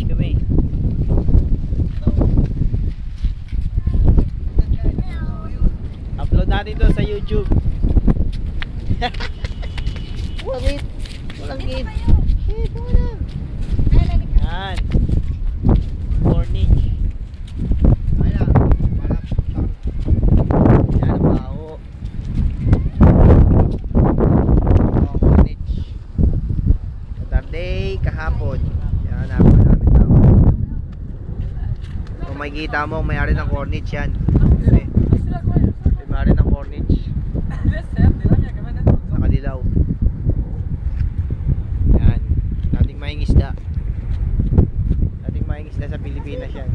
Fish kami. Upload natin to sa YouTube. Walit. Walang gate. Eh, wala. Yan. Corniche. Yan ang bao. Corniche. Saturday, kahapon. Yan, namin tao. Kung makikita mo, may-ari ng Corniche yan. May-ari ng Corniche. Nakadilaw. Yan. Dating mahing isda sa Pilipinas yan.